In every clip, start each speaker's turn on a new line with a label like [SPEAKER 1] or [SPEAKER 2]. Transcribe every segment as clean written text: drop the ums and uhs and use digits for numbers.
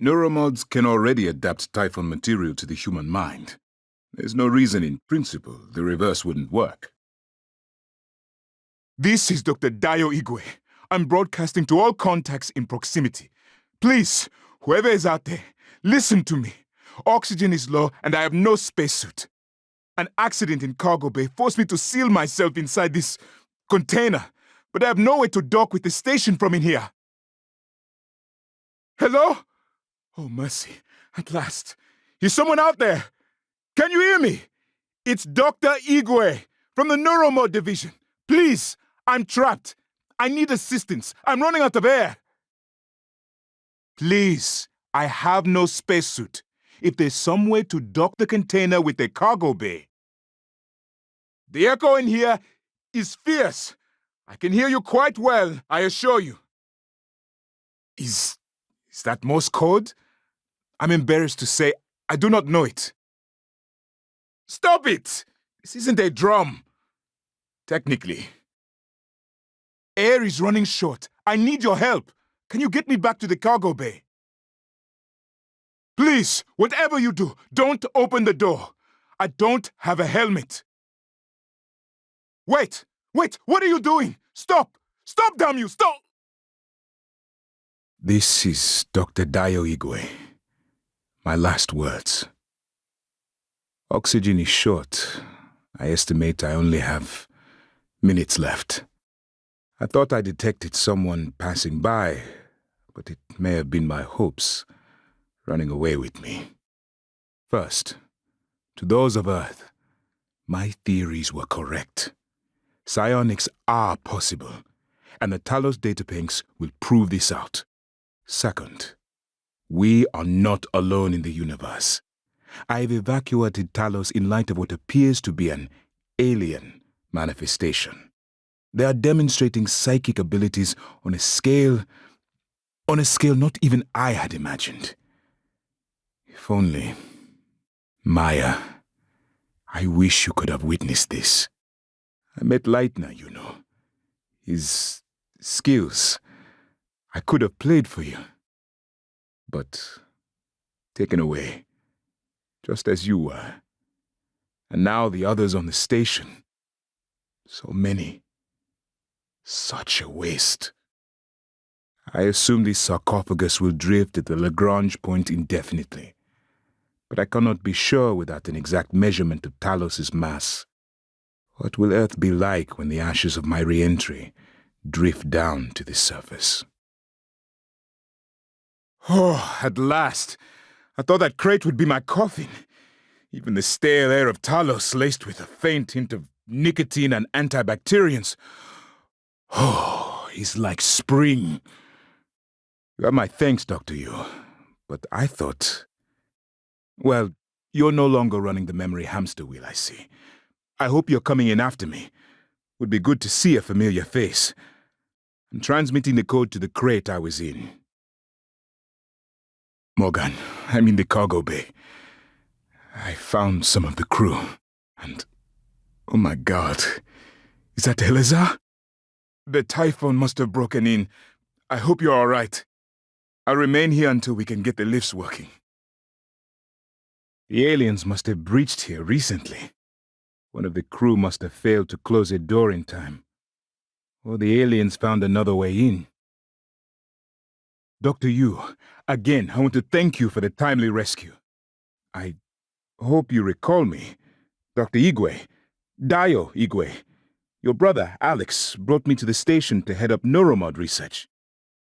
[SPEAKER 1] Neuromods can already adapt Typhon material to the human mind. There's no reason in principle the reverse wouldn't work.
[SPEAKER 2] This is Dr. Dayo Igwe. I'm broadcasting to all contacts in proximity. Please, whoever is out there, listen to me. Oxygen is low and I have no spacesuit. An accident in cargo bay forced me to seal myself inside this container, but I have no way to dock with the station from in here. Hello? Oh, mercy. At last. Is someone out there? Can you hear me? It's Dr. Igwe from the neuromod division. Please, I'm trapped. I need assistance. I'm running out of air. Please, I have no spacesuit. If there's some way to dock the container with a cargo bay. The echo in here is fierce. I can hear you quite well, I assure you. Is that Morse code? I'm embarrassed to say I do not know it. Stop it! This isn't a drum. Technically. Air is running short. I need your help. Can you get me back to the cargo bay? Please, whatever you do, don't open the door. I don't have a helmet. Wait! What are you doing? Stop! Stop, damn you! Stop!
[SPEAKER 1] This is Dr. Dayo Igwe. My last words. Oxygen is short. I estimate I only have minutes left. I thought I detected someone passing by, but it may have been my hopes running away with me. First, to those of Earth, my theories were correct. Psionics are possible, and the Talos databanks will prove this out. Second, we are not alone in the universe. I've evacuated Talos in light of what appears to be an alien manifestation. They are demonstrating psychic abilities on a scale not even I had imagined. If only... Maya, I wish you could have witnessed this. I met Leitner, you know. His skills. I could have played for you. But taken away. Just as you were. And now the others on the station. So many. Such a waste. I assume this sarcophagus will drift at the Lagrange point indefinitely. But I cannot be sure without an exact measurement of Talos' mass. What will Earth be like when the ashes of my re-entry drift down to the surface?
[SPEAKER 2] Oh, at last. I thought that crate would be my coffin. Even the stale air of Talos laced with a faint hint of nicotine and antibacterians. Oh, it's like spring. You have my thanks, Dr. Yu. But I thought... Well, you're no longer running the memory hamster wheel, I see. I hope you're coming in after me. Would be good to see a familiar face. I'm transmitting the code to the crate I was in. Morgan, I'm in the cargo bay. I found some of the crew, and... Oh my God. Is that Eleazar? The Typhon must have broken in. I hope you're all right. I'll remain here until we can get the lifts working. The aliens must have breached here recently. One of the crew must have failed to close a door in time. Or the aliens found another way in. Dr. Yu, again, I want to thank you for the timely rescue. I hope you recall me. Dr. Igwe, Dayo Igwe. Your brother, Alex, brought me to the station to head up neuromod research.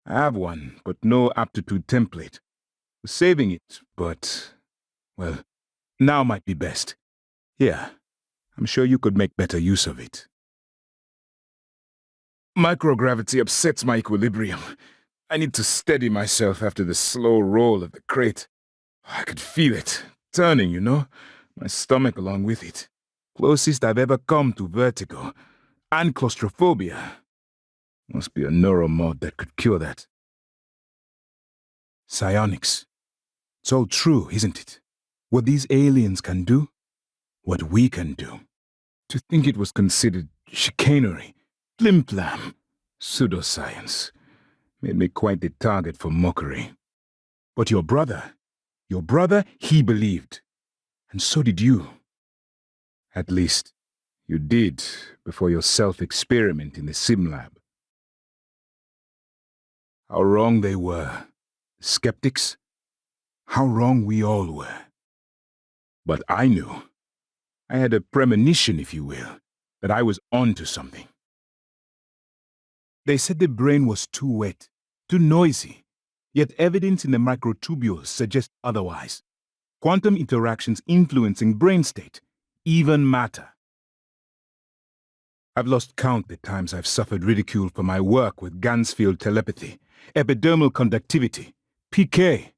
[SPEAKER 2] I have one, but no aptitude template. Was saving it, but... well, now might be best. Here, I'm sure you could make better use of it. Microgravity upsets my equilibrium. I need to steady myself after the slow roll of the crate. I could feel it, turning, you know, my stomach along with it. Closest I've ever come to vertigo. And claustrophobia. Must be a neuromod that could cure that. Psionics. It's all true, isn't it? What these aliens can do, what we can do. To think it was considered chicanery, flim-flam, pseudoscience, made me quite the target for mockery.
[SPEAKER 1] But your brother, he believed. And so did you. At least, you did before your self-experiment in the sim lab. How wrong they were. Skeptics. How wrong we all were. But I knew. I had a premonition, if you will, that I was onto something. They said the brain was too wet, too noisy, yet evidence in the microtubules suggests otherwise. Quantum interactions influencing brain state, even matter. I've lost count the times I've suffered ridicule for my work with Gansfield telepathy, epidermal conductivity, PK.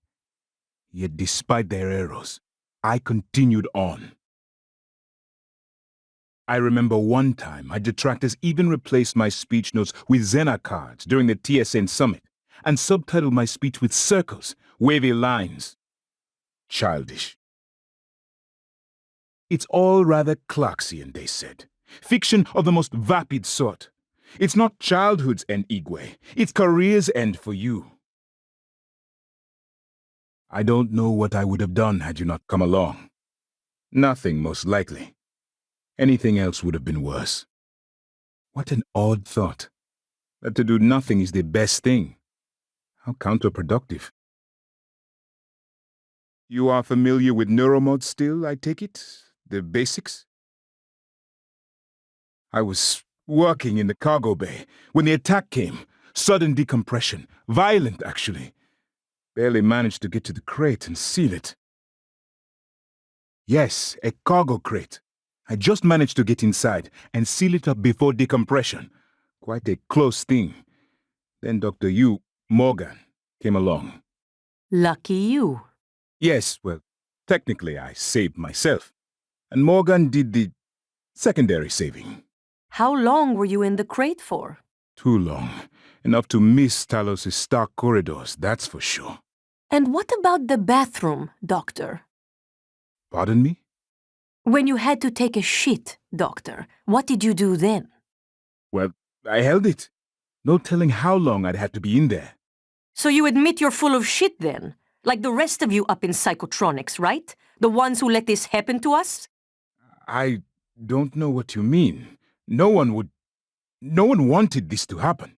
[SPEAKER 1] Yet despite their errors, I continued on. I remember one time my detractors even replaced my speech notes with Xena cards during the TSN summit and subtitled my speech with circles, wavy lines. Childish. It's all rather Clarksian, they said. Fiction of the most vapid sort. It's not childhood's end, Igwe. It's career's end for you. I don't know what I would have done had you not come along. Nothing, most likely. Anything else would have been worse. What an odd thought. That to do nothing is the best thing. How counterproductive. You are familiar with neuromods still, I take it? The basics? I was working in the cargo bay when the attack came. Sudden decompression. Violent, actually. Barely managed to get to the crate and seal it. Yes, a cargo crate. I just managed to get inside and seal it up before decompression. Quite a close thing. Then Dr. Morgan, came along.
[SPEAKER 3] Lucky you.
[SPEAKER 1] Yes, well, technically I saved myself. And Morgan did the secondary saving.
[SPEAKER 3] How long were you in the crate for?
[SPEAKER 1] Too long. Enough to miss Talos' stark corridors, that's for sure.
[SPEAKER 3] And what about the bathroom, Doctor?
[SPEAKER 1] Pardon me?
[SPEAKER 3] When you had to take a shit, Doctor, what did you do then?
[SPEAKER 1] Well, I held it. No telling how long I'd have to be in there.
[SPEAKER 3] So you admit you're full of shit then? Like the rest of you up in psychotronics, right? The ones who let this happen to us?
[SPEAKER 1] I don't know what you mean. No one wanted this to happen.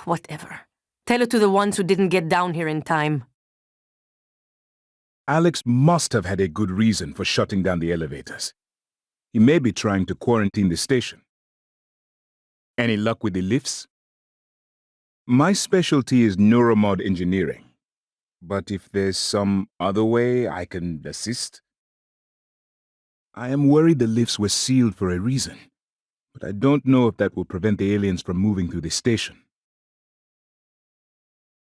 [SPEAKER 3] Whatever. Tell it to the ones who didn't get down here in time.
[SPEAKER 1] Alex must have had a good reason for shutting down the elevators. He may be trying to quarantine the station. Any luck with the lifts? My specialty is neuromod engineering. But if there's some other way I can assist? I am worried the lifts were sealed for a reason, but I don't know if that will prevent the aliens from moving through the station.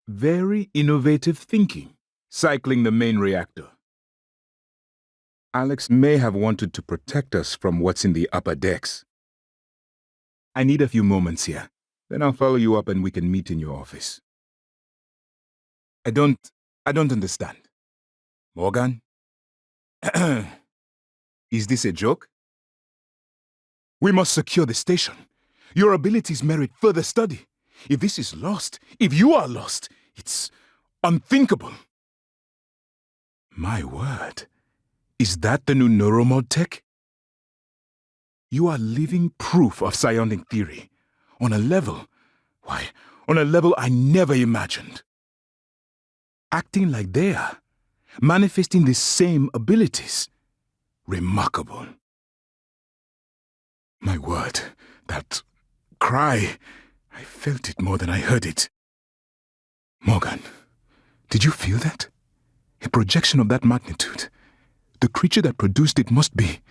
[SPEAKER 1] Very innovative thinking, cycling the main reactor. Alex may have wanted to protect us from what's in the upper decks. I need a few moments here. Then I'll follow you up and we can meet in your office. I don't understand. Morgan? Is this a joke? We must secure the station. Your abilities merit further study. If this is lost, if you are lost, it's unthinkable. My word. Is that the new neuromod tech? You are living proof of psionic theory. On a level I never imagined. Acting like they are. Manifesting the same abilities. Remarkable. My word, that cry, I felt it more than I heard it. Morgan, did you feel that? A projection of that magnitude. The creature that produced it must be.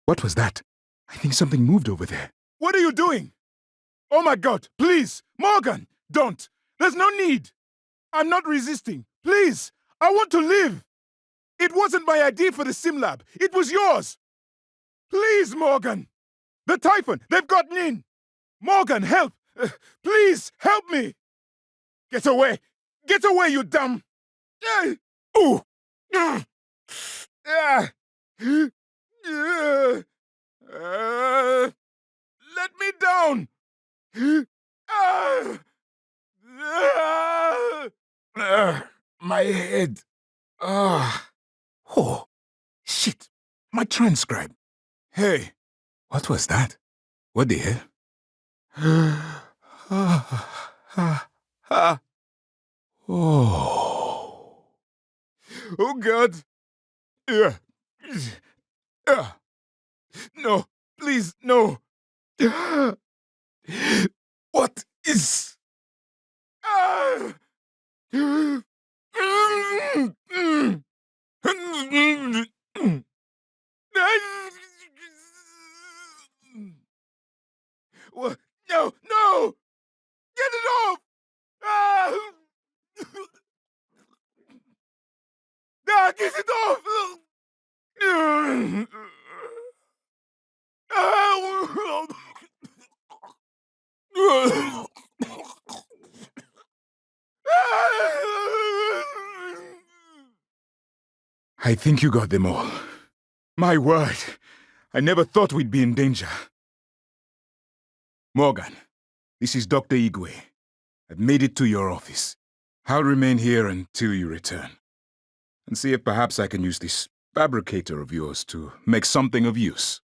[SPEAKER 1] What was that? I think something moved over there. What are you doing? Oh my God, please, Morgan, don't. There's no need. I'm not resisting. Please, I want to live. It wasn't my idea for the sim lab. It was yours. Please, Morgan. The Typhon, they've gotten in. Morgan, help. Please, help me. Get away. Get away, you dumb. Ooh. Let me down.
[SPEAKER 2] head. Ah. Oh, shit. My transcribe. Hey, what was that? What the hell? Oh. Oh, God. Yeah. No, please, no. What is... Ah! What? No, no! Get it off! Ah! Ah, get it off! I think you got them all. My word, I never thought we'd be in danger. Morgan, this is Dr. Igwe. I've made it to your office. I'll remain here until you return, and see if perhaps I can use this fabricator of yours to make something of use.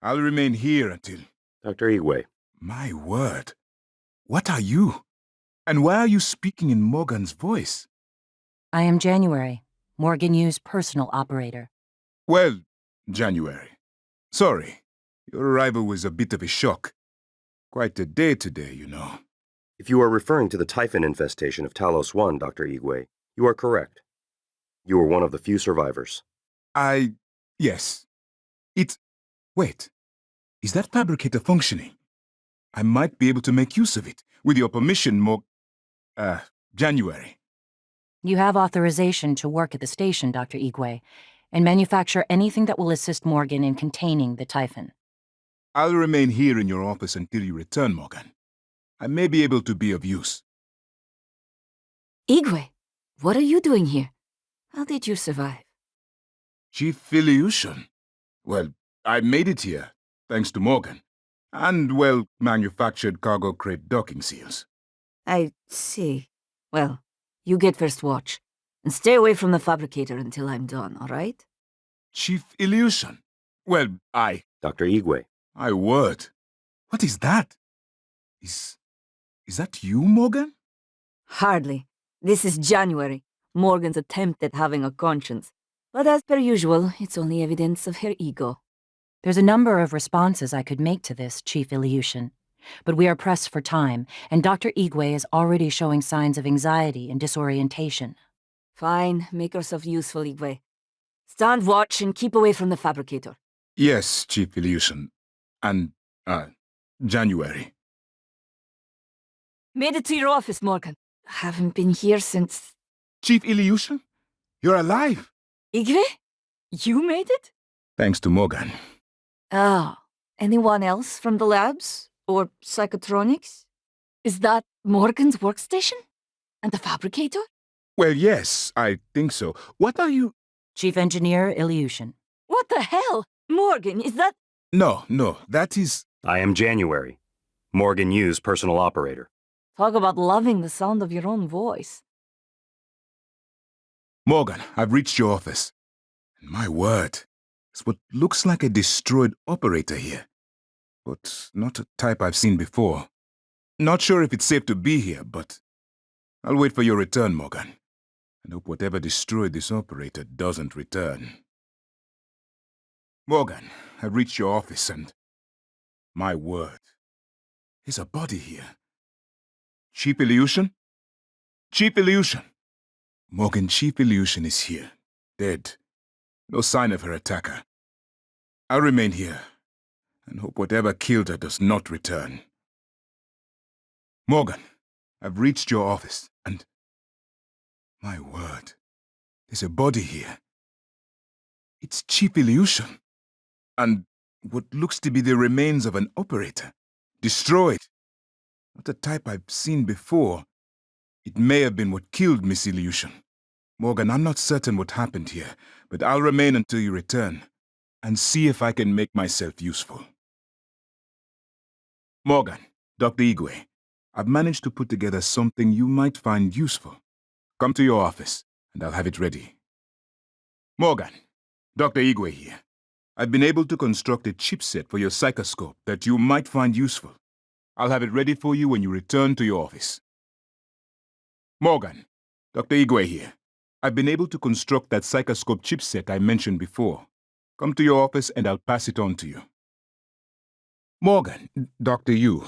[SPEAKER 2] I'll remain here until...
[SPEAKER 4] Dr. Igwe.
[SPEAKER 2] My word. What are you? And why are you speaking in Morgan's voice?
[SPEAKER 5] I am January, Morgan Yu's personal operator.
[SPEAKER 2] Well, January. Sorry. Your arrival was a bit of a shock. Quite a day today, you know.
[SPEAKER 4] If you are referring to the typhon infestation of Talos 1, Dr. Igwe, you are correct. You were one of the few survivors.
[SPEAKER 2] Yes. Wait. Is that fabricator functioning? I might be able to make use of it. With your permission, January.
[SPEAKER 5] You have authorization to work at the station, Dr. Igwe, and manufacture anything that will assist Morgan in containing the typhon.
[SPEAKER 2] I'll remain here in your office until you return, Morgan. I may be able to be of use.
[SPEAKER 6] Igwe, what are you doing here? How did you survive?
[SPEAKER 2] Chief Ilyushin. Well, I made it here, thanks to Morgan. And well-manufactured cargo crate docking seals.
[SPEAKER 6] I see. Well, you get first watch. And stay away from the fabricator until I'm done, all right?
[SPEAKER 2] Chief Ilyushin. Well,
[SPEAKER 4] Dr. Igwe.
[SPEAKER 2] My word. What is that? Is that you, Morgan?
[SPEAKER 6] Hardly. This is January, Morgan's attempt at having a conscience. But as per usual, it's only evidence of her ego.
[SPEAKER 5] There's a number of responses I could make to this, Chief Ilyushin. But we are pressed for time, and Dr. Igwe is already showing signs of anxiety and disorientation.
[SPEAKER 6] Fine, make yourself useful, Igwe. Stand watch and keep away from the fabricator.
[SPEAKER 2] Yes, Chief Ilyushin. And, January.
[SPEAKER 6] Made it to your office, Morgan. Haven't been here since...
[SPEAKER 2] Chief Ilyushin? You're alive!
[SPEAKER 6] Igwe? You made it?
[SPEAKER 2] Thanks to Morgan.
[SPEAKER 6] Oh, anyone else from the labs? Or psychotronics? Is that Morgan's workstation? And the fabricator?
[SPEAKER 2] Well, yes, I think so. What are you...
[SPEAKER 5] Chief Engineer Ilyushin.
[SPEAKER 6] What the hell? Morgan, is that...
[SPEAKER 2] No, that is...
[SPEAKER 4] I am January, Morgan Yu's personal operator.
[SPEAKER 6] Talk about loving the sound of your own voice.
[SPEAKER 2] Morgan, I've reached your office. And my word, it's what looks like a destroyed operator here. But not a type I've seen before. Not sure if it's safe to be here, but I'll wait for your return, Morgan. And hope whatever destroyed this operator doesn't return. Morgan, I've reached your office and... My word, there's a body here. Chief Ilyushin? Chief Ilyushin! Morgan, Chief Ilyushin is here, dead. No sign of her attacker. I'll remain here, and hope whatever killed her does not return. Morgan, I've reached your office, and... My word, there's a body here. It's Chief Ilyushin. And what looks to be the remains of an operator. Destroyed. Not a type I've seen before. It may have been what killed Miss Ilyushin. Morgan, I'm not certain what happened here, but I'll remain until you return, and see if I can make myself useful. Morgan, Dr. Igwe, I've managed to put together something you might find useful. Come to your office, and I'll have it ready. Morgan, Dr. Igwe here. I've been able to construct a chipset for your psychoscope that you might find useful. I'll have it ready for you when you return to your office. Morgan, Dr. Igwe here. I've been able to construct that psychoscope chipset I mentioned before. Come to your office and I'll pass it on to you. Morgan,
[SPEAKER 1] Dr. Yu,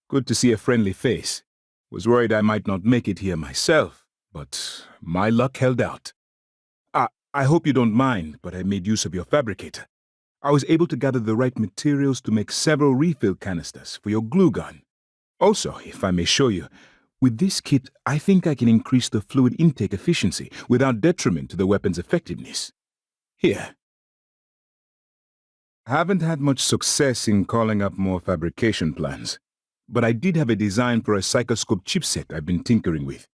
[SPEAKER 1] good to see a friendly face. Was worried I might not make it here myself, but my luck held out. I hope you don't mind, but I made use of your fabricator. I was able to gather the right materials to make several refill canisters for your glue gun. Also, if I may show you, with this kit, I think I can increase the fluid intake efficiency without detriment to the weapon's effectiveness. Here. I haven't had much success in calling up more fabrication plans, but I did have a design for a psychoscope chipset I've been tinkering with.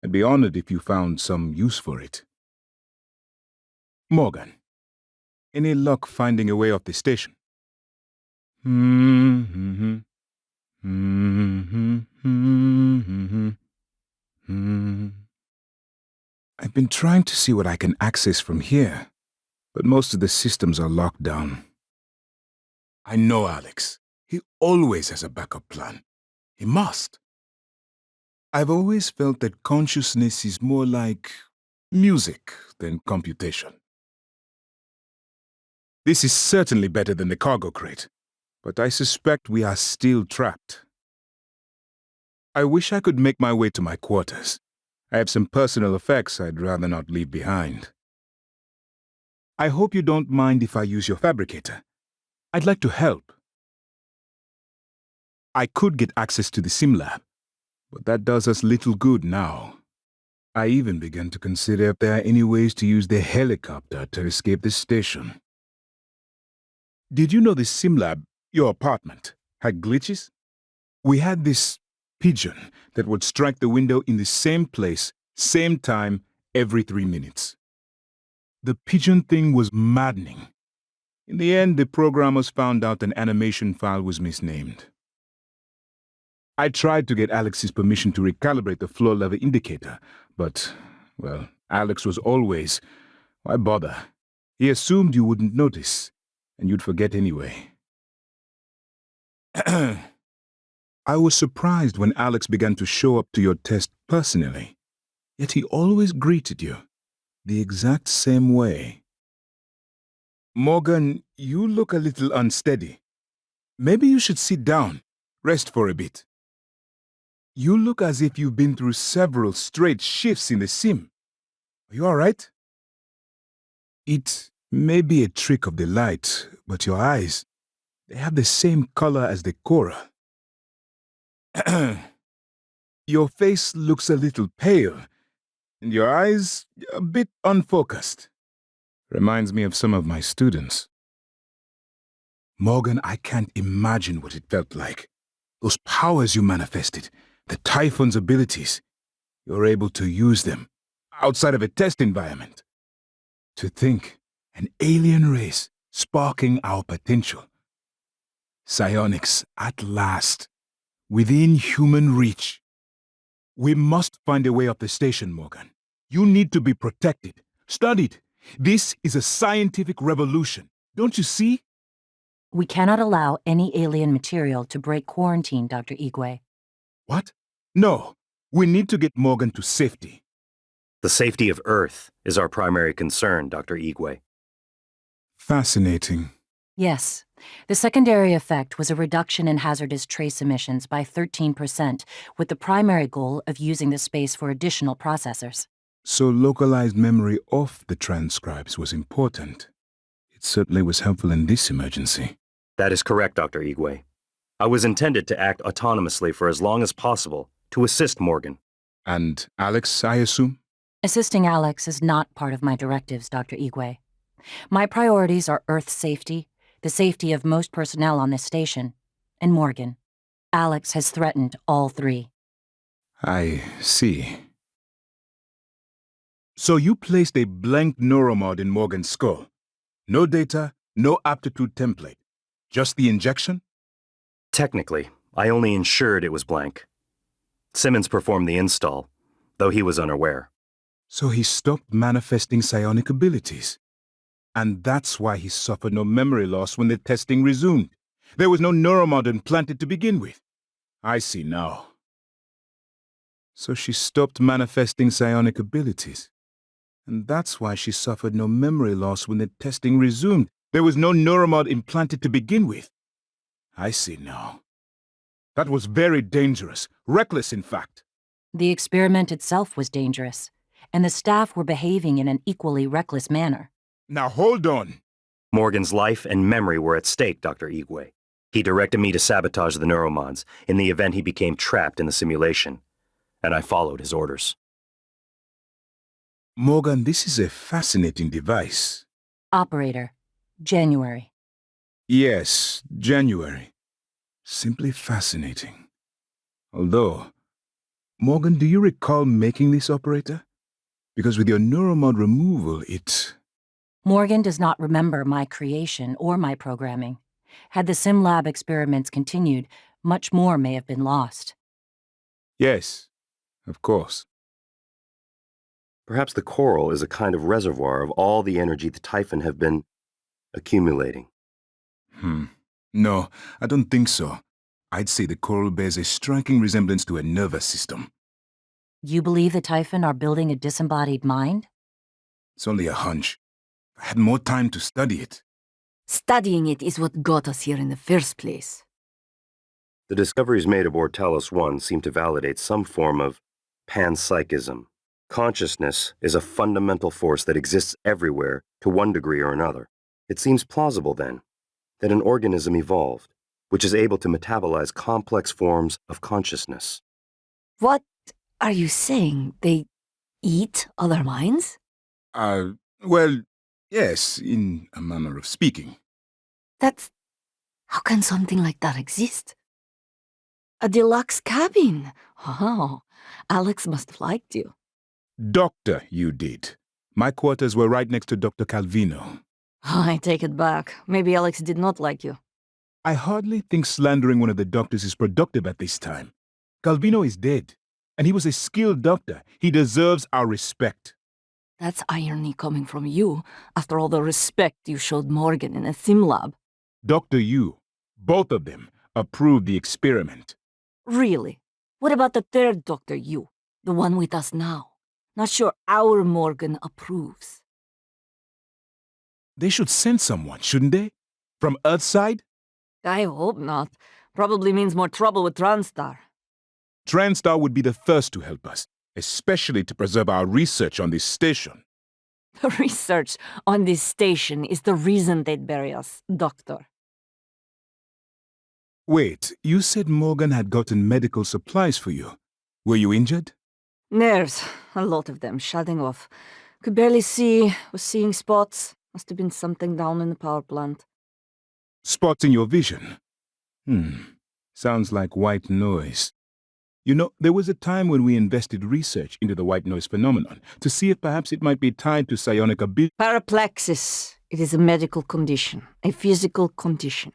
[SPEAKER 1] I'd be honored if you found some use for it. Morgan, any luck finding a way off the station? I've been trying to see what I can access from here, but most of the systems are locked down. I know Alex. He always has a backup plan. He must. I've always felt that consciousness is more like music than computation. This is certainly better than the cargo crate, but I suspect we are still trapped. I wish I could make my way to my quarters. I have some personal effects I'd rather not leave behind. I hope you don't mind if I use your fabricator. I'd like to help. I could get access to the sim lab, but that does us little good now. I even began to consider if there are any ways to use the helicopter to escape the station. Did you know the sim lab, your apartment, had glitches? We had this pigeon that would strike the window in the same place, same time, every 3 minutes. The pigeon thing was maddening. In the end, the programmers found out an animation file was misnamed. I tried to get Alex's permission to recalibrate the floor level indicator, but, well, Alex was always, why bother? He assumed you wouldn't notice, and you'd forget anyway. I was surprised when Alex began to show up to your test personally, yet he always greeted you the exact same way. Morgan, you look a little unsteady. Maybe you should sit down, rest for a bit. You look as if you've been through several straight shifts in the sim. Are you all right? It may be a trick of the light, but your eyes, they have the same color as the coral. Your face looks a little pale, and your eyes a bit unfocused. Reminds me of some of my students. Morgan, I can't imagine what it felt like. Those powers you manifested, the Typhon's abilities. You're able to use them outside of a test environment. To think, an alien race sparking our potential. Psionics, at last, within human reach. We must find a way off the station, Morgan. You need to be protected, studied. This is a scientific revolution. Don't you see?
[SPEAKER 5] We cannot allow any alien material to break quarantine, Dr. Igwe.
[SPEAKER 1] What? No. We need to get Morgan to safety.
[SPEAKER 4] The safety of Earth is our primary concern, Dr. Igwe.
[SPEAKER 1] Fascinating.
[SPEAKER 5] Yes. The secondary effect was a reduction in hazardous trace emissions by 13%, with the primary goal of using the space for additional processors.
[SPEAKER 1] So localized memory of the transcribes was important. It certainly was helpful in this emergency.
[SPEAKER 4] That is correct, Dr. Igwe. I was intended to act autonomously for as long as possible to assist Morgan.
[SPEAKER 1] And Alex, I assume?
[SPEAKER 5] Assisting Alex is not part of my directives, Dr. Igwe. My priorities are Earth's safety, the safety of most personnel on this station, and Morgan. Alex has threatened all three.
[SPEAKER 1] I see. So you placed a blank neuromod in Morgan's skull. No data, no aptitude template. Just the injection?
[SPEAKER 4] Technically, I only ensured it was blank. Simmons performed the install, though he was unaware.
[SPEAKER 1] So he stopped manifesting psionic abilities. And that's why he suffered no memory loss when the testing resumed. There was no neuromod implanted to begin with. I see now. So she stopped manifesting psionic abilities. And that's why she suffered no memory loss when the testing resumed. There was no neuromod implanted to begin with. I see now. That was very dangerous. Reckless, in fact.
[SPEAKER 5] The experiment itself was dangerous, and the staff were behaving in an equally reckless manner.
[SPEAKER 1] Now hold on.
[SPEAKER 4] Morgan's life and memory were at stake, Dr. Igwe. He directed me to sabotage the neuromods in the event he became trapped in the simulation, and I followed his orders.
[SPEAKER 1] Morgan, this is a fascinating device.
[SPEAKER 5] Operator, January.
[SPEAKER 1] Yes, January. Simply fascinating. Although, Morgan, do you recall making this operator? Because with your neuromod removal, it...
[SPEAKER 5] Morgan does not remember my creation or my programming. Had the SimLab experiments continued, much more may have been lost.
[SPEAKER 1] Yes, of course.
[SPEAKER 4] Perhaps the coral is a kind of reservoir of all the energy the Typhon have been accumulating.
[SPEAKER 1] No, I don't think so. I'd say the coral bears a striking resemblance to a nervous system.
[SPEAKER 5] You believe the Typhon are building a disembodied mind?
[SPEAKER 1] It's only a hunch. If I had more time to study it.
[SPEAKER 6] Studying it is what got us here in the first place.
[SPEAKER 4] The discoveries made aboard Talos 1 seem to validate some form of panpsychism. Consciousness is a fundamental force that exists everywhere to one degree or another. It seems plausible, then, that an organism evolved, which is able to metabolize complex forms of consciousness.
[SPEAKER 6] What are you saying? They eat other minds?
[SPEAKER 1] Well, yes, in a manner of speaking.
[SPEAKER 6] That's... How can something like that exist? A deluxe cabin? Oh, Alex must have liked you.
[SPEAKER 1] Doctor, you did. My quarters were right next to Dr. Calvino.
[SPEAKER 6] I take it back. Maybe Alex did not like you.
[SPEAKER 1] I hardly think slandering one of the doctors is productive at this time. Calvino is dead, and he was a skilled doctor. He deserves our respect.
[SPEAKER 6] That's irony coming from you, after all the respect you showed Morgan in a sim lab.
[SPEAKER 1] Dr. Yu, both of them, approved the experiment.
[SPEAKER 6] Really? What about the third Dr. Yu, the one with us now? Not sure our Morgan approves.
[SPEAKER 1] They should send someone, shouldn't they? From Earthside?
[SPEAKER 6] I hope not. Probably means more trouble with Transtar.
[SPEAKER 1] TranStar would be the first to help us, especially to preserve our research on this station.
[SPEAKER 6] The research on this station is the reason they'd bury us, Doctor.
[SPEAKER 1] Wait, you said Morgan had gotten medical supplies for you. Were you injured?
[SPEAKER 6] Nerves, a lot of them, shutting off. Could barely see, was seeing spots. Must have been something down in the power plant.
[SPEAKER 1] Spots in your vision? Sounds like white noise. You know, there was a time when we invested research into the white noise phenomenon to see if perhaps it might be tied to psionic ability.
[SPEAKER 6] Paraplexis. It is a medical condition, a physical condition.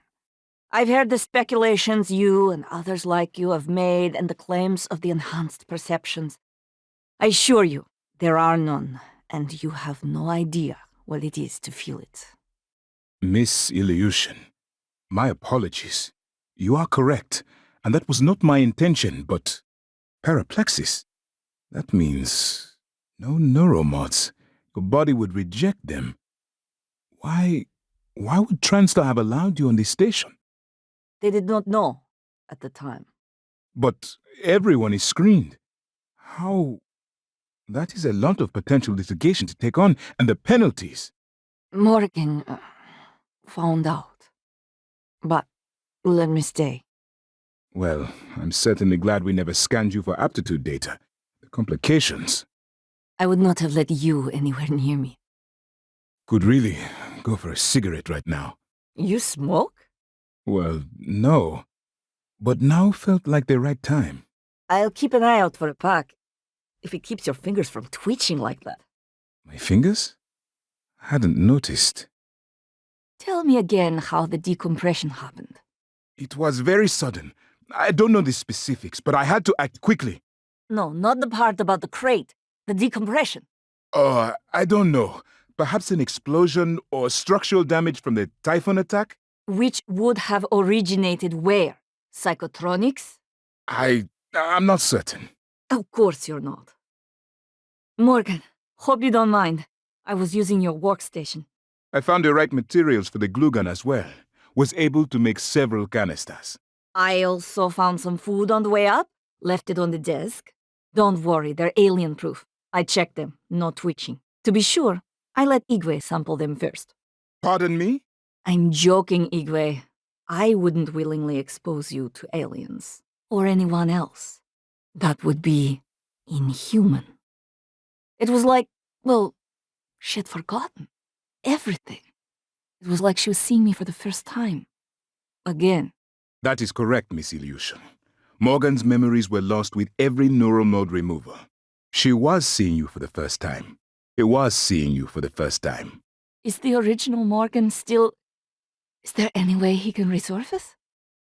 [SPEAKER 6] I've heard the speculations you and others like you have made and the claims of the enhanced perceptions. I assure you, there are none, and you have no idea what it is to feel it.
[SPEAKER 1] Miss Ilyushin, my apologies. You are correct, and that was not my intention, but paraplexis. That means no neuromods. Your body would reject them. Why would TranStar have allowed you on this station?
[SPEAKER 6] They did not know at the time.
[SPEAKER 1] But everyone is screened. How? That is a lot of potential litigation to take on, and the penalties.
[SPEAKER 6] Morgan found out. But let me stay.
[SPEAKER 1] Well, I'm certainly glad we never scanned you for aptitude data. The complications.
[SPEAKER 6] I would not have let you anywhere near me.
[SPEAKER 1] Could really go for a cigarette right now.
[SPEAKER 6] You smoke?
[SPEAKER 1] Well, no. But now felt like the right time.
[SPEAKER 6] I'll keep an eye out for a pack. If it keeps your fingers from twitching like that.
[SPEAKER 1] My fingers? I hadn't noticed.
[SPEAKER 6] Tell me again how the decompression happened.
[SPEAKER 1] It was very sudden. I don't know the specifics, but I had to act quickly.
[SPEAKER 6] No, not the part about the crate. The decompression.
[SPEAKER 2] Oh, I don't know. Perhaps an explosion or structural damage from the typhoon attack?
[SPEAKER 6] Which would have originated where? Psychotronics?
[SPEAKER 2] I'm not certain.
[SPEAKER 6] Of course you're not. Morgan, hope you don't mind. I was using your workstation.
[SPEAKER 2] I found the right materials for the glue gun as well. Was able to make several canisters.
[SPEAKER 6] I also found some food on the way up, left it on the desk. Don't worry, they're alien-proof. I checked them, no twitching. To be sure, I let Igwe sample them first.
[SPEAKER 2] Pardon me?
[SPEAKER 6] I'm joking, Igwe. I wouldn't willingly expose you to aliens. Or anyone else. That would be inhuman. It was like, well, she had forgotten. Everything. It was like she was seeing me for the first time. Again.
[SPEAKER 2] That is correct, Miss Ilyushin. Morgan's memories were lost with every neuromod removal. She was seeing you for the first time. It was seeing you for the first time.
[SPEAKER 6] Is the original Morgan still... Is there any way he can resurface?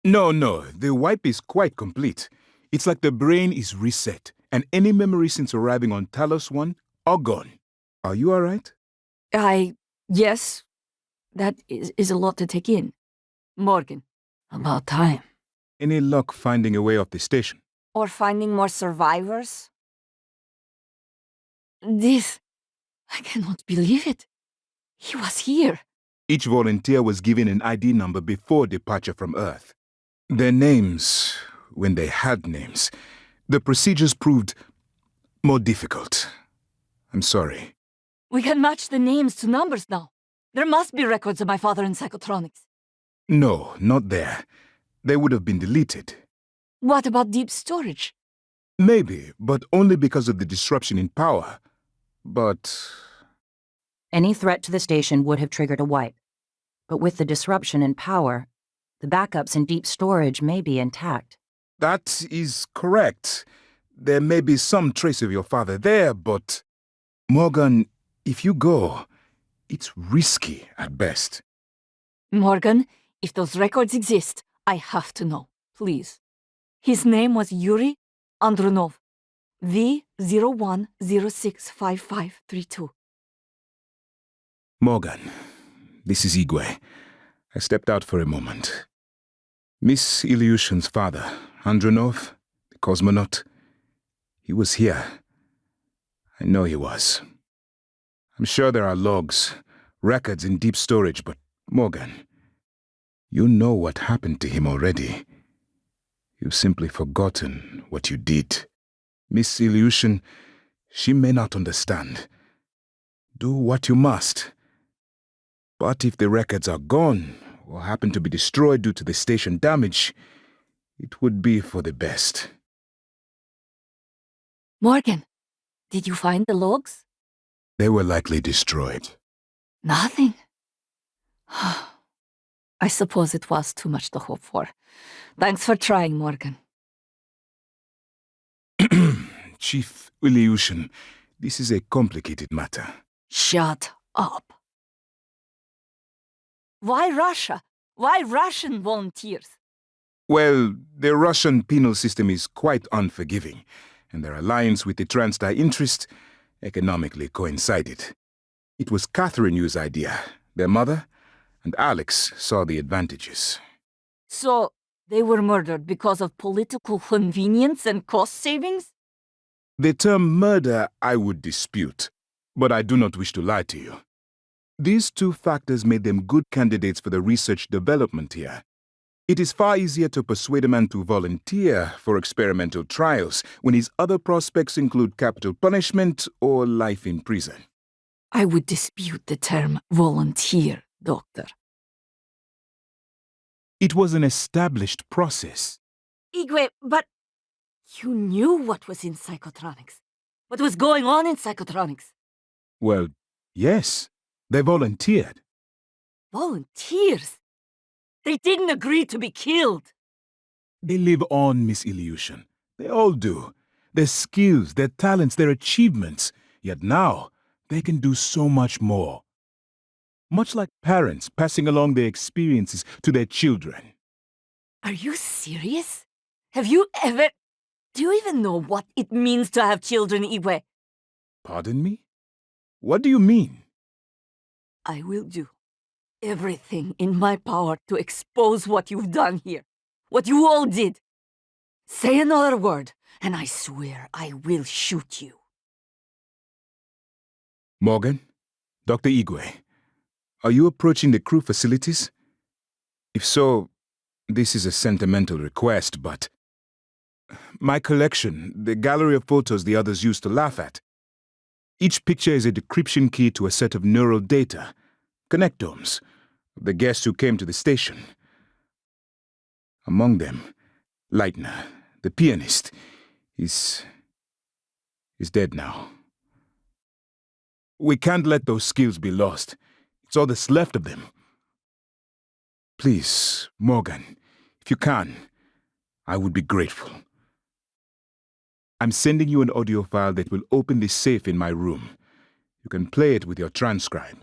[SPEAKER 2] No, the wipe is quite complete. It's like the brain is reset, and any memories since arriving on Talos 1 are gone. Are you alright?
[SPEAKER 6] Yes. That is a lot to take in. Morgan, about time.
[SPEAKER 2] Any luck finding a way off the station?
[SPEAKER 6] Or finding more survivors? This... I cannot believe it. He was here.
[SPEAKER 2] Each volunteer was given an ID number before departure from Earth. Their names, when they had names, the procedures proved more difficult. I'm sorry.
[SPEAKER 6] We can match the names to numbers now. There must be records of my father in psychotronics.
[SPEAKER 2] No, not there. They would have been deleted.
[SPEAKER 6] What about deep storage?
[SPEAKER 2] Maybe, but only because of the disruption in power. But...
[SPEAKER 5] Any threat to the station would have triggered a wipe. But with the disruption in power, the backups in deep storage may be intact.
[SPEAKER 2] That is correct. There may be some trace of your father there, but... Morgan, if you go, it's risky at best.
[SPEAKER 6] Morgan, if those records exist, I have to know, please. His name was Yuri Andronov, V01065532.
[SPEAKER 2] Morgan, this is Igwe. I stepped out for a moment. Miss Ilyushin's father, Andronov, the cosmonaut, he was here. I know he was. I'm sure there are logs, records in deep storage, but Morgan, you know what happened to him already. You've simply forgotten what you did. Miss Ilyushin, she may not understand. Do what you must. But if the records are gone, or happen to be destroyed due to the station damage, it would be for the best.
[SPEAKER 6] Morgan, did you find the logs?
[SPEAKER 2] They were likely destroyed.
[SPEAKER 6] Nothing. I suppose it was too much to hope for. Thanks for trying, Morgan.
[SPEAKER 2] Chief Ilyushin, this is a complicated matter.
[SPEAKER 6] Shut up. Why Russia? Why Russian volunteers?
[SPEAKER 2] Well, the Russian penal system is quite unforgiving, and their alliance with the Transdai interest economically coincided. It was Catherine Yu's idea, their mother, and Alex saw the advantages.
[SPEAKER 6] So, they were murdered because of political convenience and cost savings?
[SPEAKER 2] The term murder I would dispute, but I do not wish to lie to you. These two factors made them good candidates for the research development here. It is far easier to persuade a man to volunteer for experimental trials when his other prospects include capital punishment or life in prison.
[SPEAKER 6] I would dispute the term volunteer, Doctor.
[SPEAKER 2] It was an established process.
[SPEAKER 6] Igwe, but you knew what was in psychotronics. What was going on in psychotronics?
[SPEAKER 2] Well, yes. They volunteered.
[SPEAKER 6] Volunteers? They didn't agree to be killed.
[SPEAKER 2] They live on, Miss Ilyushin. They all do. Their skills, their talents, their achievements. Yet now, they can do so much more. Much like parents passing along their experiences to their children.
[SPEAKER 6] Are you serious? Have you ever... Do you even know what it means to have children, Igwe?
[SPEAKER 2] Pardon me? What do you mean?
[SPEAKER 6] I will do everything in my power to expose what you've done here. What you all did. Say another word, and I swear I will shoot you.
[SPEAKER 1] Morgan? Dr. Igwe, are you approaching the crew facilities? If so, this is a sentimental request, but my collection, the gallery of photos the others used to laugh at. Each picture is a decryption key to a set of neural data, connectomes, of the guests who came to the station. Among them, Leitner, the pianist, is dead now. We can't let those skills be lost. It's all that's left of them. Please, Morgan, if you can, I would be grateful. I'm sending you an audio file that will open the safe in my room. You can play it with your transcribe.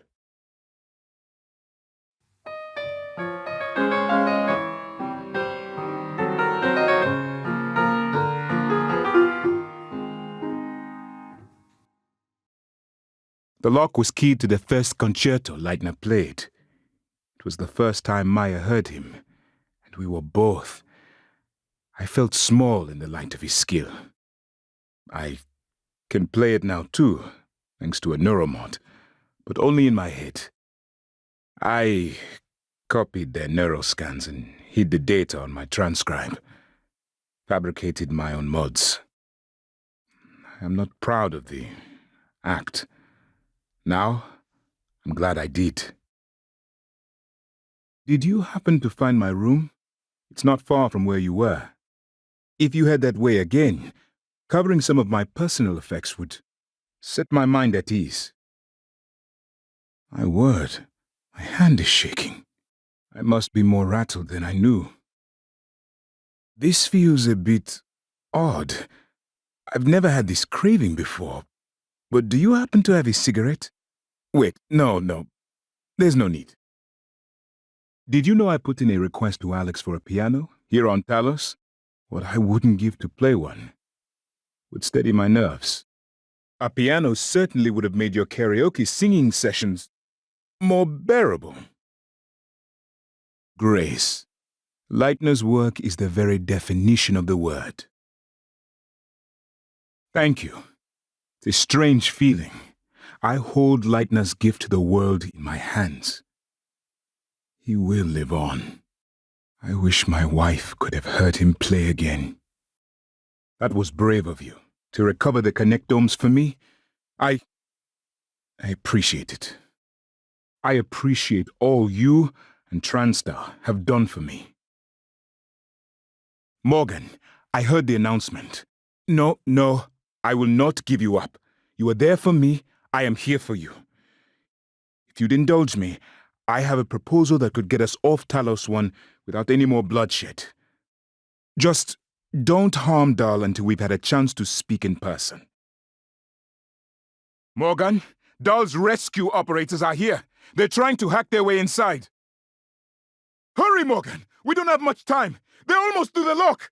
[SPEAKER 1] The lock was keyed to the first concerto Leitner played. It was the first time Maya heard him, and we were both. I felt small in the light of his skill. I can play it now too, thanks to a neuromod, but only in my head. I copied their neuroscans and hid the data on my transcribe, fabricated my own mods. I am not proud of the act. Now, I'm glad I did. Did you happen to find my room? It's not far from where you were. If you head that way again, covering some of my personal effects would set my mind at ease. My word, my hand is shaking. I must be more rattled than I knew. This feels a bit odd. I've never had this craving before. But do you happen to have a cigarette? Wait, no. There's no need. Did you know I put in a request to Alex for a piano here on Talos? What I wouldn't give to play one. Would steady my nerves. A piano certainly would have made your karaoke singing sessions more bearable. Grace. Leitner's work is the very definition of the word. Thank you. It's a strange feeling. I hold Leitner's gift to the world in my hands. He will live on. I wish my wife could have heard him play again. That was brave of you, to recover the connectomes for me. I appreciate it. I appreciate all you and Transtar have done for me. Morgan, I heard the announcement. No, I will not give you up. You are there for me. I am here for you. If you'd indulge me, I have a proposal that could get us off Talos 1 without any more bloodshed. Just don't harm Dahl until we've had a chance to speak in person. Morgan, Dahl's rescue operators are here. They're trying to hack their way inside. Hurry, Morgan! We don't have much time. They're almost through the lock.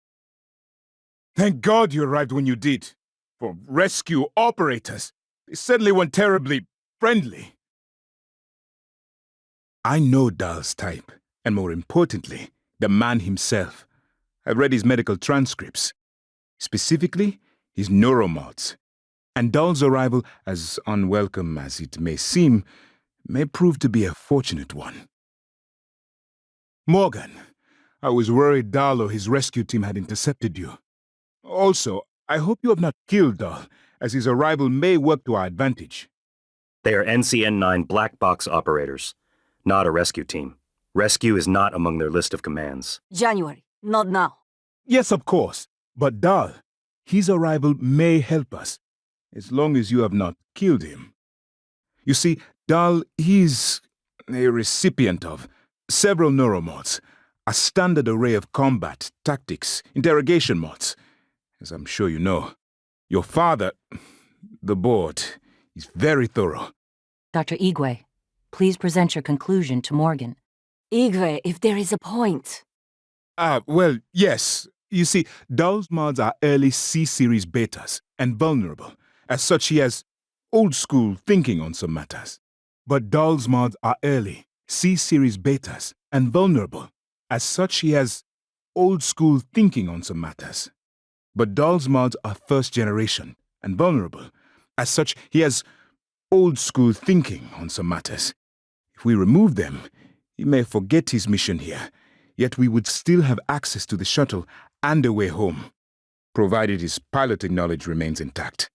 [SPEAKER 1] Thank God you arrived when you did. For rescue operators, they certainly weren't terribly friendly. I know Dahl's type, and more importantly, the man himself. I've read his medical transcripts, specifically his neuromods. And Dahl's arrival, as unwelcome as it may seem, may prove to be a fortunate one. Morgan, I was worried Dahl or his rescue team had intercepted you. Also, I hope you have not killed Dahl, as his arrival may work to our advantage.
[SPEAKER 4] They are NCN-9 black box operators, not a rescue team. Rescue is not among their list of commands.
[SPEAKER 6] January, not now.
[SPEAKER 1] Yes, of course, but Dahl, his arrival may help us, as long as you have not killed him. You see, Dahl, he's a recipient of several neuromods, a standard array of combat, tactics, interrogation mods. As I'm sure you know, your father, the board, is very thorough.
[SPEAKER 5] Dr. Igwe, please present your conclusion to Morgan.
[SPEAKER 6] Igwe, if there is a point.
[SPEAKER 1] Well, yes. You see, Dahl's mods are early C-series betas and vulnerable. As such, he has old-school thinking on some matters.
[SPEAKER 2] But Dahl's mods are early, C-series betas, and vulnerable. As such, he has
[SPEAKER 1] Old-school thinking on some matters. But Dahl's mods are first generation and vulnerable. As such, he has old-school thinking on some matters. If we remove them, he may forget his mission here, yet we would still have access to the shuttle and a way home, provided his piloting knowledge remains intact.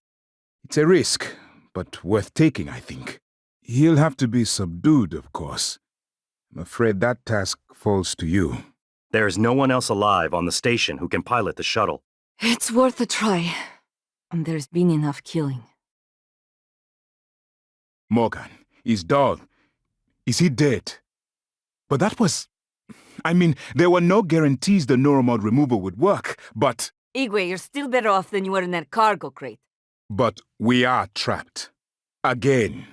[SPEAKER 1] It's a risk, but worth taking, I think. He'll have to be subdued, of course. I'm afraid that task falls to you.
[SPEAKER 4] There is no one else alive on the station who can pilot the shuttle.
[SPEAKER 6] It's worth a try. And there's been enough killing.
[SPEAKER 1] Morgan, is Dahl... is he dead? But that was... there were no guarantees the neuromod removal would work, but...
[SPEAKER 6] Igwe, you're still better off than you were in that cargo crate.
[SPEAKER 1] But we are trapped. Again.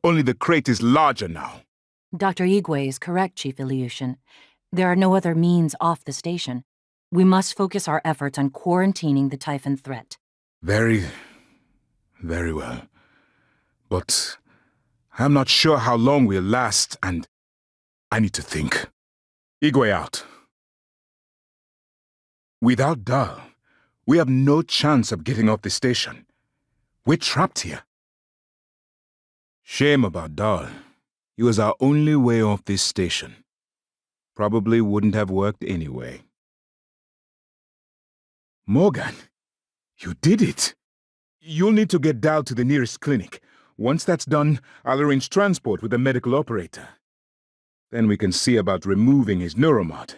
[SPEAKER 1] Only the crate is larger now.
[SPEAKER 5] Dr. Igwe is correct, Chief Ilyushin. There are no other means off the station. We must focus our efforts on quarantining the Typhon threat.
[SPEAKER 1] Very well. But I'm not sure how long we'll last, and I need to think. Igwe out. Without Dahl, we have no chance of getting off the station. We're trapped here. Shame about Dahl. He was our only way off this station. Probably wouldn't have worked anyway. Morgan, you did it. You'll need to get Dahl to the nearest clinic. Once that's done, I'll arrange transport with the medical operator. Then we can see about removing his neuromod,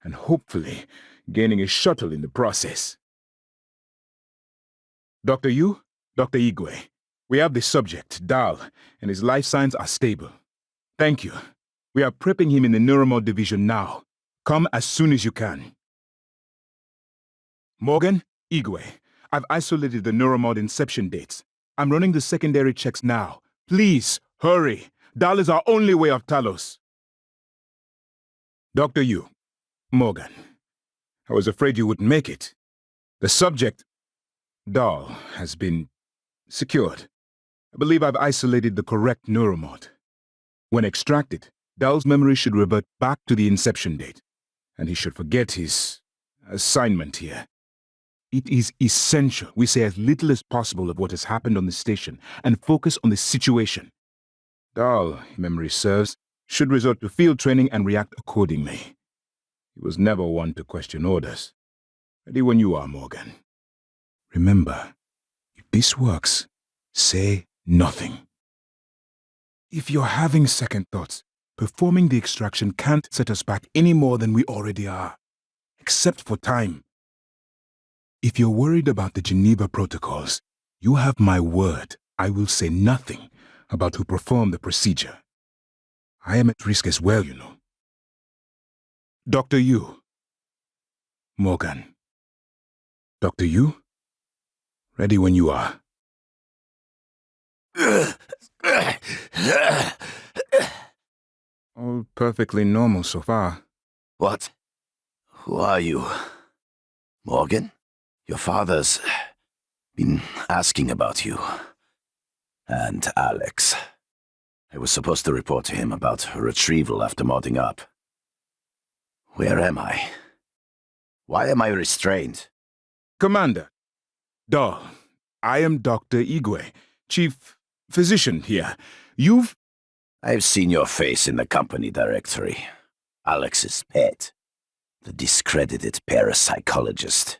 [SPEAKER 1] and hopefully gaining a shuttle in the process. Dr. Yu, Dr. Igwe, we have the subject, Dahl, and his life signs are stable. Thank you. We are prepping him in the neuromod division now. Come as soon as you can. Morgan, Igwe, I've isolated the neuromod inception dates. I'm running the secondary checks now. Please, hurry. Dahl is our only way off Talos. Dr. Yu, Morgan, I was afraid you wouldn't make it. The subject, Dahl, has been secured. I believe I've isolated the correct neuromod. When extracted, Dahl's memory should revert back to the inception date, and he should forget his assignment here. It is essential we say as little as possible of what has happened on the station and focus on the situation. Dahl, if memory serves, should resort to field training and react accordingly. He was never one to question orders. Ready when you are, Morgan. Remember, if this works, say nothing. If you're having second thoughts, performing the extraction can't set us back any more than we already are, except for time. If you're worried about the Geneva protocols, you have my word I will say nothing about who performed the procedure. I am at risk as well, you know. Dr. Yu. Morgan. Dr. Yu? Ready when you are. All perfectly normal so far.
[SPEAKER 7] What? Who are you? Morgan? Your father's been asking about you. And Alex. I was supposed to report to him about her retrieval after modding up. Where am I? Why am I restrained?
[SPEAKER 1] Commander. Dahl. I am Dr. Igwe, Chief Physician here.
[SPEAKER 7] I've seen your face in the company directory. Alex's pet. The discredited parapsychologist.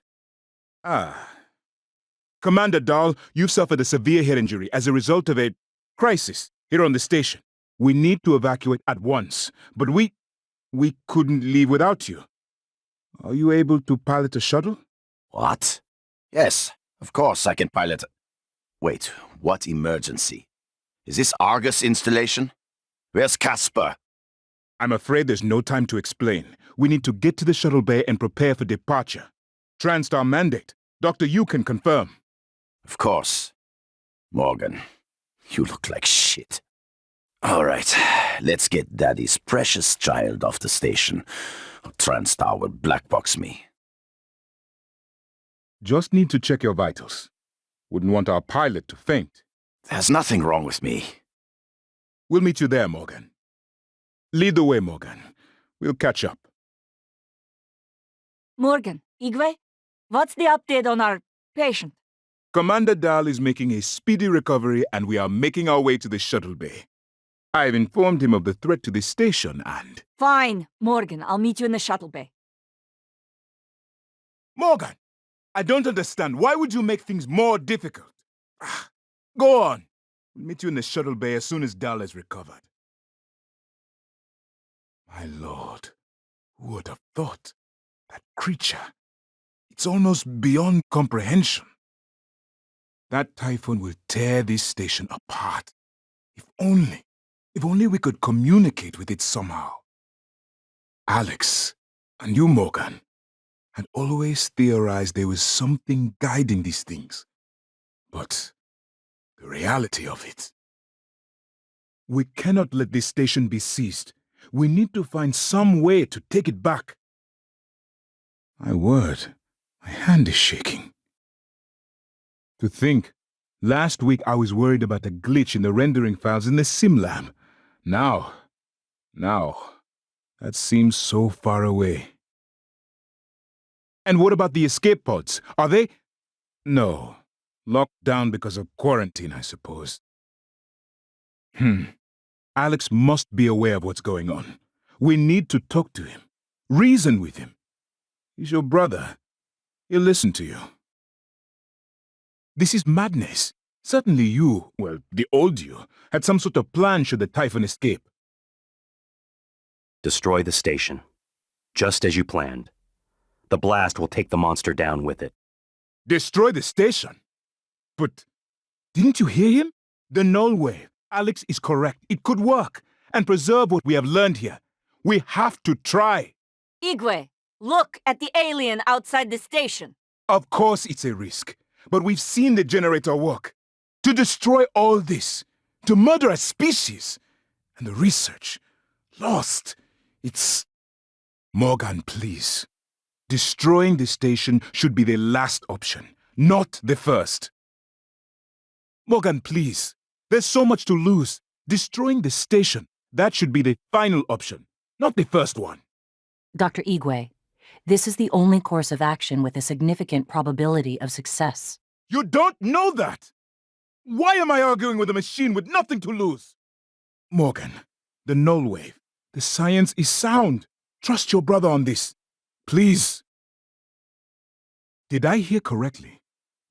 [SPEAKER 1] Commander Dahl, you've suffered a severe head injury as a result of a crisis here on the station. We need to evacuate at once, but we couldn't leave without you. Are you able to pilot a shuttle?
[SPEAKER 7] What? Yes, of course I can pilot. Wait, what emergency? Is this Argus installation? Where's Casper?
[SPEAKER 1] I'm afraid there's no time to explain. We need to get to the shuttle bay and prepare for departure. Transtar mandate. Dr. Yu can confirm.
[SPEAKER 7] Of course. Morgan, you look like shit. All right, let's get Daddy's precious child off the station. Transtar will blackbox me.
[SPEAKER 1] Just need to check your vitals. Wouldn't want our pilot to faint.
[SPEAKER 7] There's nothing wrong with me.
[SPEAKER 1] We'll meet you there, Morgan. Lead the way, Morgan. We'll catch up.
[SPEAKER 6] Morgan, Igwe, what's the update on our patient?
[SPEAKER 1] Commander Dahl is making a speedy recovery and we are making our way to the shuttle bay. I've informed him of the threat to the station and...
[SPEAKER 6] Fine, Morgan, I'll meet you in the shuttle bay.
[SPEAKER 2] Morgan, I don't understand. Why would you make things more difficult? Go on. We'll meet you in the shuttle bay as soon as Dahl has recovered. My lord, who would have thought? That creature. It's almost beyond comprehension. That typhoon will tear this station apart. If only we could communicate with it somehow. Alex, and you, Morgan, had always theorized there was something guiding these things. But the reality of it... We cannot let this station be seized. We need to find some way to take it back. My word, my hand is shaking. To think, last week I was worried about a glitch in the rendering files in the sim lab. Now, that seems so far away. And what about the escape pods? Are they... No, locked down because of quarantine, I suppose. Alex must be aware of what's going on. We need to talk to him, reason with him. He's your brother. He'll listen to you. This is madness. Certainly you, well, the old you, had some sort of plan should the Typhon escape.
[SPEAKER 4] Destroy the station, just as you planned. The blast will take the monster down with it.
[SPEAKER 2] Destroy the station? But didn't you hear him? The null wave. Alex is correct. It could work and preserve what we have learned here. We have to try.
[SPEAKER 6] Igwe, look at the alien outside the station.
[SPEAKER 2] Of course it's a risk, but we've seen the generator work. To destroy all this, to murder a species, and the research, lost. It's... Morgan, please. Destroying the station should be the last option, not the first. Morgan, please. There's so much to lose. Destroying the station, that should be the final option, not the first one.
[SPEAKER 5] Dr. Igwe, this is the only course of action with a significant probability of success.
[SPEAKER 2] You don't know that! Why am I arguing with a machine with nothing to lose? Morgan, the null wave, the science is sound. Trust your brother on this. Please. Did I hear correctly?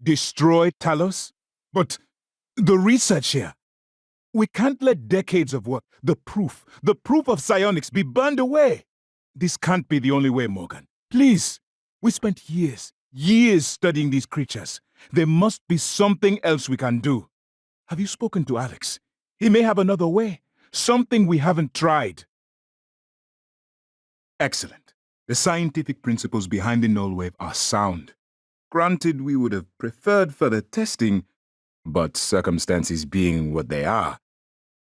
[SPEAKER 2] Destroy Talos? But the research here. We can't let decades of work, the proof of psionics be burned away. This can't be the only way, Morgan. Please. We spent years studying these creatures. There must be something else we can do. Have you spoken to Alex? He may have another way. Something we haven't tried. Excellent. The scientific principles behind the null wave are sound. Granted, we would have preferred further testing, but circumstances being what they are,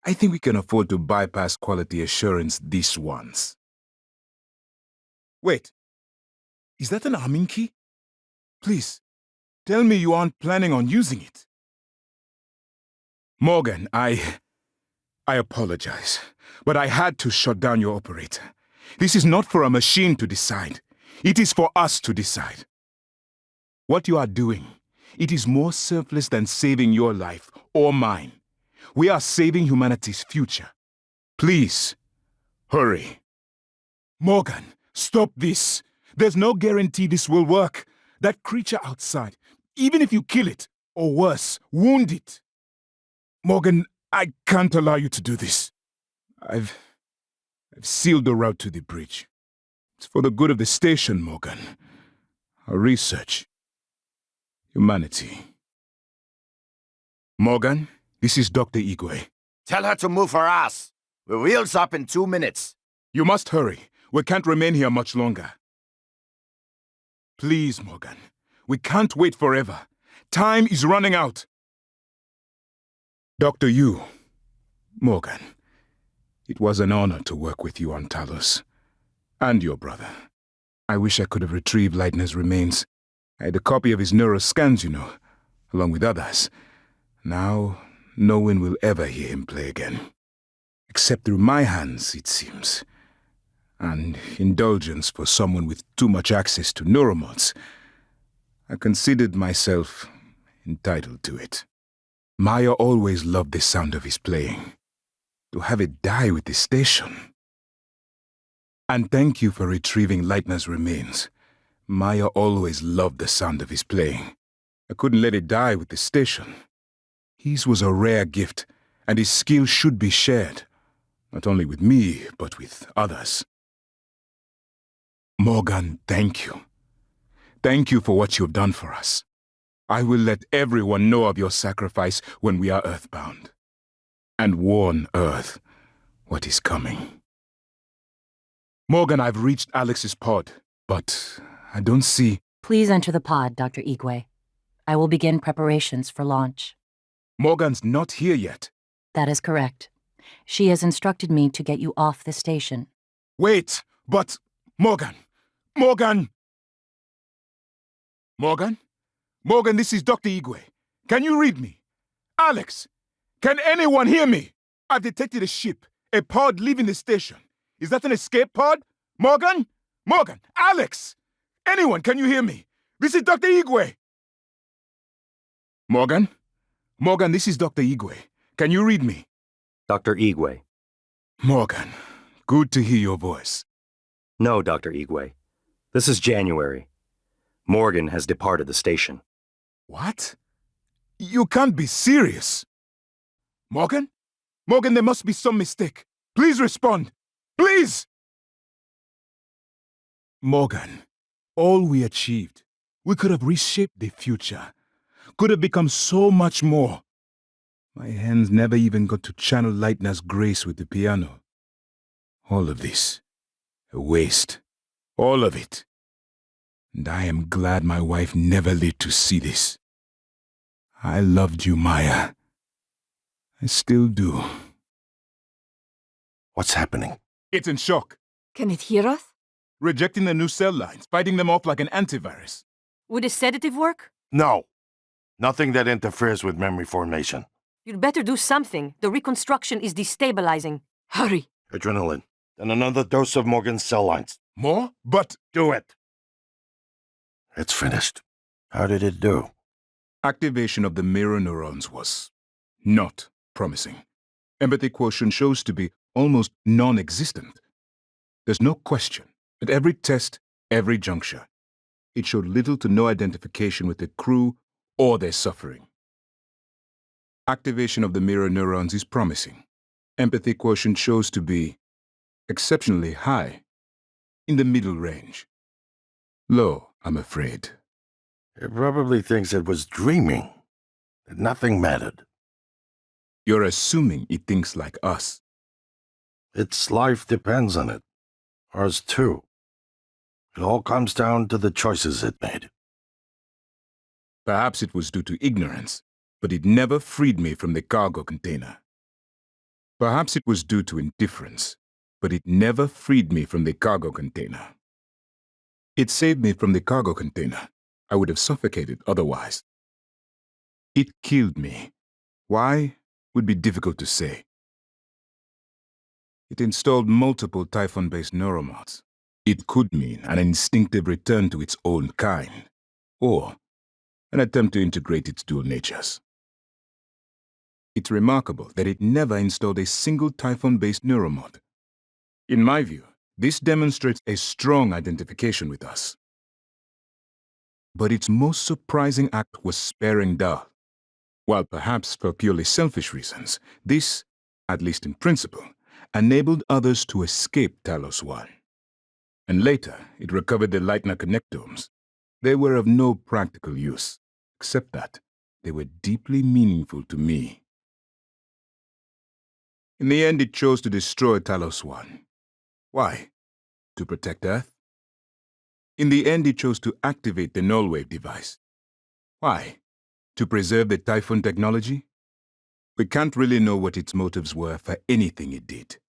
[SPEAKER 2] I think we can afford to bypass quality assurance this once. Wait. Is that an arming key? Please, tell me you aren't planning on using it. Morgan, I apologize, but I had to shut down your operator. This is not for a machine to decide. It is for us to decide. What you are doing, it is more selfless than saving your life or mine. We are saving humanity's future. Please, hurry. Morgan, stop this. There's no guarantee this will work. That creature outside, even if you kill it, or worse, wound it. Morgan, I can't allow you to do this. I've sealed the route to the bridge. It's for the good of the station, Morgan. Our research. Humanity. Morgan, this is Dr. Igwe.
[SPEAKER 7] Tell her to move her ass. We're wheels up in 2 minutes.
[SPEAKER 2] You must hurry. We can't remain here much longer. Please, Morgan. We can't wait forever. Time is running out. Dr. Yu, Morgan, it was an honor to work with you on Talos. And your brother. I wish I could have retrieved Leitner's remains. I had a copy of his neuroscans, you know, along with others. Now
[SPEAKER 1] no one will ever hear him play again. Except through my hands, it seems. And indulgence for someone with too much access to neuromods. I considered myself entitled to it. Maya always loved the sound of his playing. To have it die with the station. And thank you for retrieving Leitner's remains. Maya always loved the sound of his playing. I couldn't let it die with the station. His was a rare gift, and his skill should be shared. Not only with me, but with others. Morgan, thank you. Thank you for what you have done for us. I will let everyone know of your sacrifice when we are earthbound. And warn Earth what is coming. Morgan, I've reached Alex's pod, but I don't see...
[SPEAKER 5] Please enter the pod, Dr. Igwe. I will begin preparations for launch.
[SPEAKER 1] Morgan's not here yet.
[SPEAKER 5] That is correct. She has instructed me to get you off the station.
[SPEAKER 1] Wait, but... Morgan! Morgan! Morgan? Morgan, this is Dr. Igwe. Can you read me? Alex! Can anyone hear me? I've detected a ship, a pod leaving the station. Is that an escape pod? Morgan? Morgan! Alex! Anyone, can you hear me? This is Dr. Igwe! Morgan? Morgan, this is Dr. Igwe. Can you read me?
[SPEAKER 4] Dr. Igwe.
[SPEAKER 1] Morgan, good to hear your voice.
[SPEAKER 4] No, Dr. Igwe. This is January. Morgan has departed the station.
[SPEAKER 1] What? You can't be serious. Morgan? Morgan, there must be some mistake. Please respond. Please! Morgan, all we achieved, we could have reshaped the future. Could have become so much more. My hands never even got to channel Leitner's grace with the piano. All of this, a waste. All of it. And I am glad my wife never lived to see this. I loved you, Maya. I still do.
[SPEAKER 7] What's happening?
[SPEAKER 1] It's in shock.
[SPEAKER 6] Can it hear us?
[SPEAKER 1] Rejecting the new cell lines, fighting them off like an antivirus.
[SPEAKER 3] Would a sedative work?
[SPEAKER 8] No. Nothing that interferes with memory formation.
[SPEAKER 3] You'd better do something. The reconstruction is destabilizing.
[SPEAKER 6] Hurry.
[SPEAKER 8] Adrenaline. And another dose of Morgan's cell lines.
[SPEAKER 1] More? But
[SPEAKER 8] Do it. It's finished. How did it do?
[SPEAKER 1] activation of the mirror neurons was not promising. Empathy quotient shows to be almost non-existent. There's no question. At every test, every juncture, it showed little to no identification with the crew or their suffering. Activation of the mirror neurons is promising. Empathy quotient shows to be exceptionally high, in the middle range. Low, I'm afraid.
[SPEAKER 8] It probably thinks it was dreaming, that nothing mattered.
[SPEAKER 1] You're assuming it thinks like us.
[SPEAKER 8] Its life depends on it. Ours too. It all comes down to the choices it made.
[SPEAKER 1] Perhaps it was due to ignorance, but it never freed me from the cargo container. Perhaps it was due to indifference, but it never freed me from the cargo container. It saved me from the cargo container. I would have suffocated otherwise. It killed me. Why would be difficult to say. It installed multiple Typhon-based neuromods. It could mean an instinctive return to its own kind, or an attempt to integrate its dual natures. It's remarkable that it never installed a single Typhon-based neuromod. In my view, this demonstrates a strong identification with us. But its most surprising act was sparing Dahl. While perhaps for purely selfish reasons, this, at least in principle, enabled others to escape Talos 1. And later, it recovered the Leitner connectomes. They were of no practical use, except that they were deeply meaningful to me. In the end, it chose to destroy Talos 1. Why? To protect Earth? In the end, it chose to activate the null-wave device. Why? To preserve the Typhon technology? We can't really know what its motives were for anything it did.